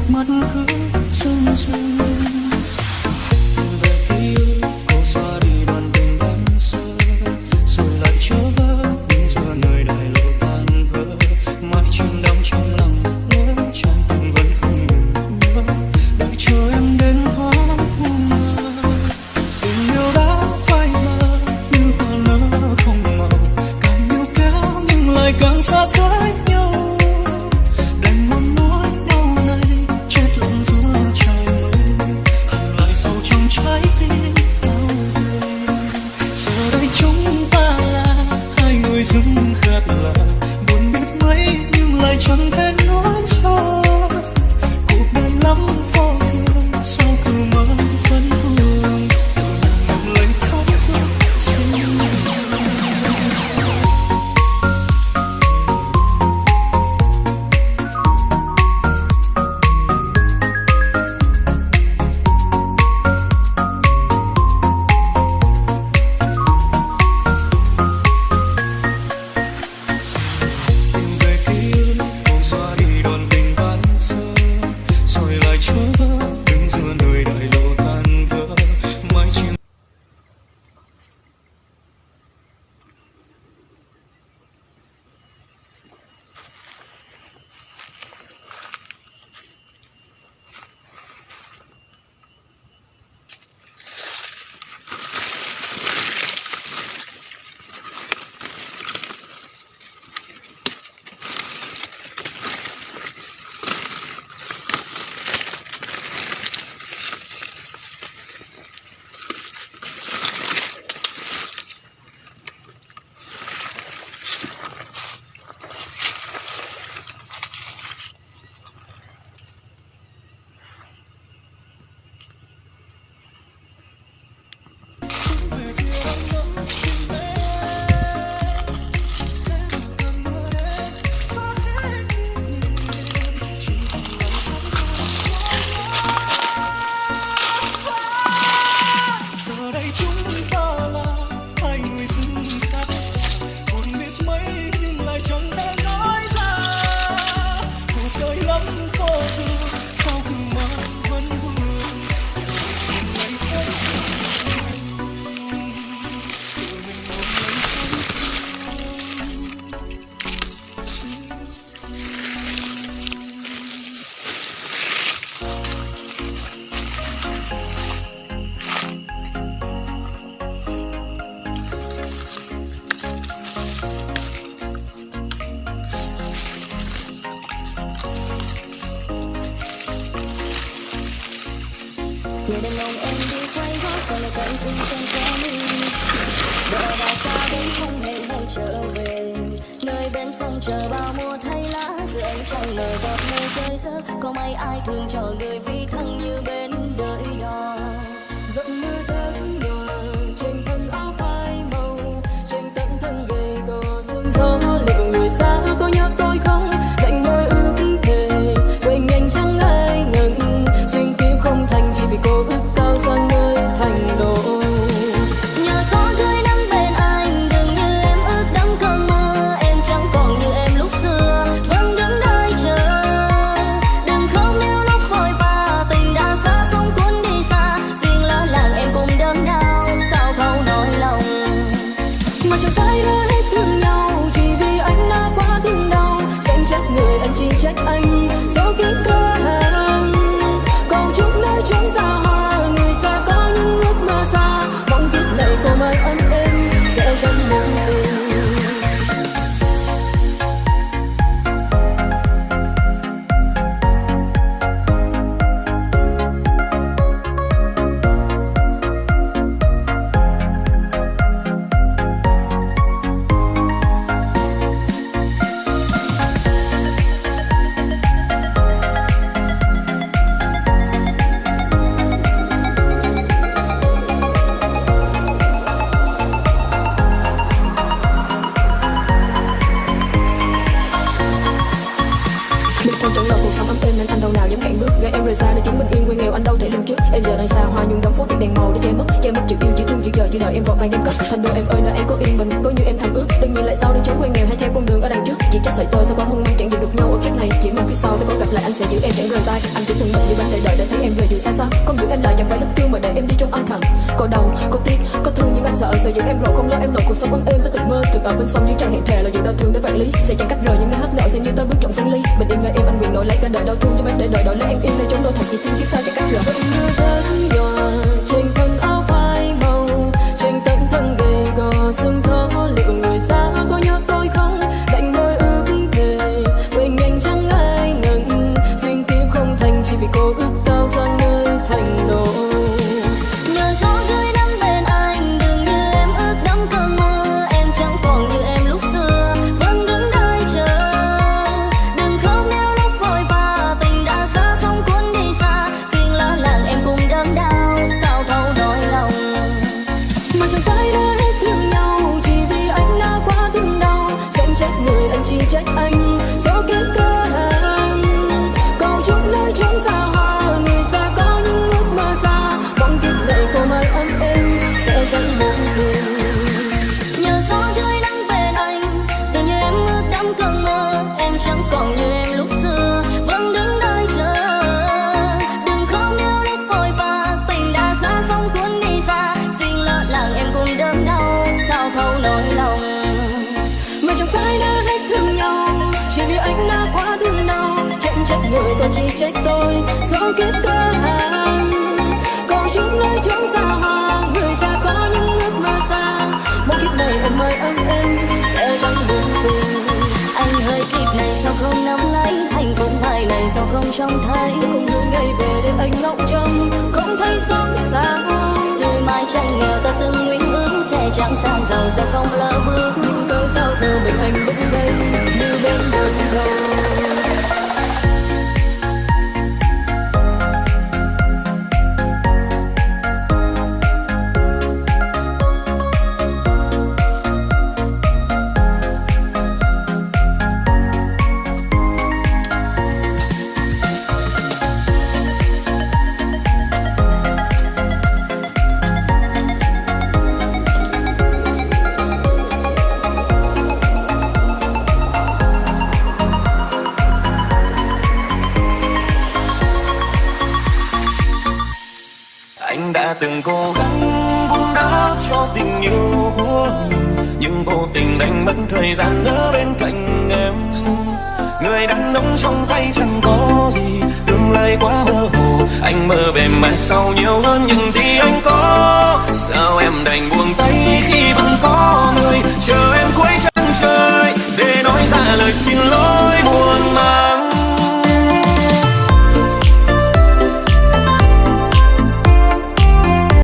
nước mắt cứ rưng rưng. Về ký ức cô xóa đi đoạn tình đắm say, rồi lại trở về đến giờ nơi đại lộ tan vỡ. Mãi chìm đắm trong lòng nhớ, trong tim vẫn không ngừng nhớ, đợi chờ em đến thoáng ngờ. Tình yêu đã phai mờ như hoa nở không màu, càng níu kéo nhưng lại càng xa cách nhau. Đành muốn nói đau này chết lặng giữa trời mây, hằn lại sâu trong trái tim đau buồn. Giờ đây chúng ta là hai người dưng khát lòng, buồn biết mấy nhưng lại chẳng thể nói sao. Cuộc đời lắm vô thường, sao cứ mãi vẫn vương, từ mong lấy khóc xin. Tìm về ký ức cô xóa đi đoạn tình ban sơ, rồi lại trở về đứng giữa nơi đại lộ tan vỡ. Mãi chìm giờ đây chúng ta là hai người dưng khát, buồn biết mấy nhưng lại chẳng thể nói ra. Cuộc đời lắm vô thường, sao cứ mãi vẫn vương, tìm lấy khóc tự mình một Người đàn ông em đi quay gót sau là cánh rừng trong gió mi, đợi đã xa đến không hẹn hay trở về. Nơi bên sông chờ bao mùa thay lá, giữa ánh trăng nở giọt mây rơi rớt. Có mấy ai thương cho người vì thân như bên đợi đò. Giọt mưa rớt nhòa trên thân áo phai màu, trên tận thân gầy gò sương gió. Liệu người xa có nhớ tôi không? Lạnh môi ước thề quên nhanh chẳng ai ngừng, duyên kiếp không thành chỉ vì cô ước cao sang nơi thành đồ. Nhờ gió tươi nắng bên anh, đừng như em ước đắm cơn mưa. Em chẳng còn như em lúc xưa, vẫn đứng đợi chờ. Đừng khóc nếu lúc vội vã, tình đã xa sông cuốn đi xa. Duyên lỡ làng em cũng đớn đau, sao không nói lòng. Mà chẳng phải đã hết thương nhau, chỉ vì anh đã quá thương đau. Chẳng trách người anh chỉ trách anh, dẫu biết cơ hàng. Cầu chúc nơi chốn xa hoa, người xa có những ước mơ xa. Mong kiếp này cô mai ấm êm, sẽ trong mộng tình. nhắm cạnh bước gây em rời xa để chúng bình yên quên nghèo anh đâu thể lường trước. Em giờ nơi xa hoa nhung đóng phố trên đèn màu để che mất chịu yêu chỉ thương chỉ chờ chỉ đợi em vội vàng đem cất thành đô em ơi nơi em có yên bình có như em thầm ước. Đừng nhìn lại sau để trốn quên nghèo hay theo con đường ở đằng trước. Chỉ trách sợi tơ sao con hôn chẳng giữ được nhau ở kiếp này. Chỉ mong khi sau tôi có gặp lại anh sẽ giữ em chẳng rời tay. Anh cứ từng mệnh như ban đợi đợi để thấy em về dù xa xa. Không giữ em lại chẳng phải hết thương mà để em đi trong âm thầm. Có đau có tiếc có thương nhưng anh sợ giữ em rồi không lo em nổi cuộc sống ấm êm. Tôi từng mơ từng ở bên sông như chẳng hẹn thề là dù đau thương đến vạn lý sẽ chẳng cách rời những nơi hết nợ xem như tới bước trọng sinh ly. Mình yên ngày em anh nguyện đổi lấy cả đời đau thương cho em để đợi đổi lấy em yên nơi chốn đô thật chỉ xin kiếp sau cho cách rời. Như rất nhỏ trên thân áo phai màu trên tận thân gầy gò sương gió liệu người xa có nhớ tôi không đành môi ước thề quên nhanh chẳng ai ngần duyên kiếp không thành chỉ vì cô ước cao sang nơi thành đồ. Nhờ gió tươi nắng bên anh đừng như em ước đắm cơn mơ em chẳng còn như em lúc xưa vẫn đứng đợi chờ. Đừng khóc nếu lúc vội vã tình đã xa sông cuốn đi xa duyên lỡ làng em cùng đớn đau sao thấu nỗi lòng. Mà chẳng phải đã hết thương nhau chỉ vì anh đã quá thương đau chẳng trách người anh chỉ trách anh do kiếp cơ hẹn. Cầu chúc nơi chốn xa hoa người xa có những ước mơ xa mong kiếp này cô mai ấm êm sẽ chẳng buồn phiền. Nhờ gió tươi nắng bên anh đừng như em ước đắm cơn mơ em chẳng còn như em lúc xưa vẫn đứng đợi chờ. Đừng khóc nếu lúc vội vã tình đã xa sông cuốn đi xa duyên lỡ làng em cùng đớn đau sao thấu nỗi lòng. Mà chẳng phải đã hết thương nhau chỉ vì anh đã quá thương đau chẳng trách người còn chỉ trách tôi do kiếp cơ hẹn. Cầu chúc nơi chốn xa hoa người xa có những ước mơ xa mong kiếp này em mới ấm êm sẽ chẳng buồn phiền. Anh hơi kịp này sao không nắm lấy hạnh phúc mai này sao không trông thấy. Tôi không muốn ngày về để anh ngóng trông không thấy sống sao. Rồi mai chẳng nghèo ta từng nguyện ước sẽ chẳng sang giàu sẽ không lỡ bước. Nhưng cớ sao giờ mình anh đứng đây như bên đường đầu. Anh đã từng cố gắng vun đắp cho tình yêu của mình nhưng vô tình đánh mất thời gian ở bên cạnh em. Người đàn ông trong tay chẳng có gì tương lai quá mơ hồ anh mơ về mai sau nhiều hơn những gì anh có. Sao em đành buông tay khi vẫn có người chờ em cuối chân trời để nói ra lời xin lỗi.